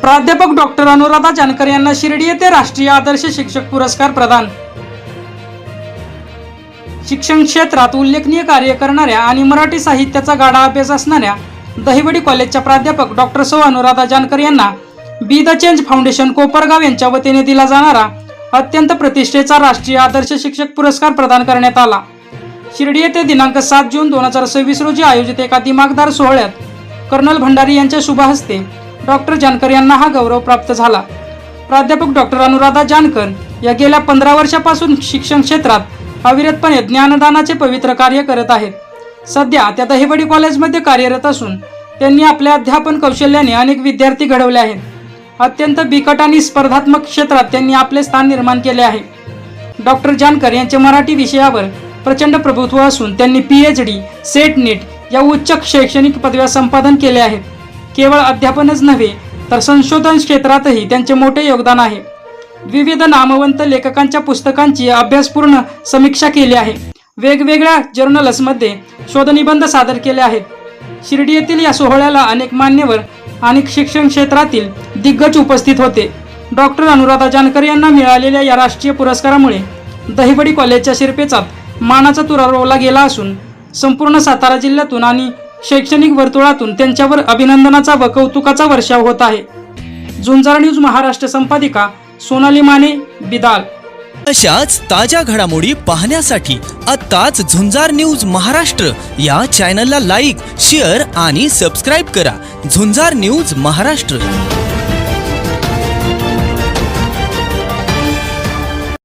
प्राध्यापक डॉक्टर अनुराधा जानकर यांना शिर्डी येथे राष्ट्रीय आदर्श शिक्षक पुरस्कार प्रदान। शिक्षण क्षेत्रात उल्लेखनीय कार्य करणाऱ्या आणि मराठी साहित्याचा गाढा अभ्यास असणाऱ्या दहिवडी कॉलेजच्या प्राध्यापक डॉक्टर सौ अनुराधा जानकर यांना be the change foundation Kopargaon यांच्या वतीने दिला जाणारा अत्यंत प्रतिष्ठेचा राष्ट्रीय आदर्श शिक्षक पुरस्कार प्रदान करण्यात आला। शिर्डी येथे दिनांक 7 जून 2026 रोजी आयोजित एका दिमाखदार सोहळ्यात कर्नल भंडारी यांच्या शुभ हस्ते डॉक्टर जानकर यांना हा गौरव प्राप्त झाला। प्राध्यापक डॉक्टर अनुराधा जानकर या गेल्या 15 वर्षापासून शिक्षण क्षेत्रात अविरतपणे ज्ञानदानाचे पवित्र कार्य करत आहेत। सध्या त्या दहिवडी कॉलेजमध्ये कार्यरत असून त्यांनी आपल्या अध्यापन कौशल्याने अनेक विद्यार्थी घडवले आहेत। अत्यंत बिकट आणि स्पर्धात्मक क्षेत्रात त्यांनी आपले स्थान निर्माण केले आहे। डॉक्टर जानकर यांचे मराठी विषयावर प्रचंड प्रभुत्व असून त्यांनी PhD, सेट, नीट या उच्च शैक्षणिक पदव्या संपादन केल्या आहेत। केवळ अध्यापनच नव्हे तर संशोधन क्षेत्रातही त्यांचे मोठे योगदान आहे। विविध नामवंत लेखकांच्या पुस्तकांची अभ्यासपूर्ण समीक्षा केली आहे। वेगवेगळ्या जर्नल्समध्ये शोधनिबंध सादर केले आहेत। शिर्डी येथील या सोहळ्याला अनेक मान्यवर आणि शिक्षण क्षेत्रातील दिग्गज उपस्थित होते। डॉक्टर अनुराधा जानकर यांना मिळालेल्या या राष्ट्रीय पुरस्कारामुळे दहिवडी कॉलेजच्या शिरपेचात मानाचा तुरा रोवला गेला असून संपूर्ण सातारा जिल्ह्यातून आणि शैक्षणिक वर्तुळातून त्यांच्यावर अभिनंदनाचा व कौतुकाचा वर्षाव होत आहे। झुंजार न्यूज महाराष्ट्र संपादिका सोनाली माने, बिदाल। अशाच ताज्या घडामोडी पाहण्यासाठी आत्ताच झुंजार न्यूज महाराष्ट्र या चॅनलला लाईक, शेअर आणि सबस्क्राईब करा। झुंजार न्यूज महाराष्ट्र।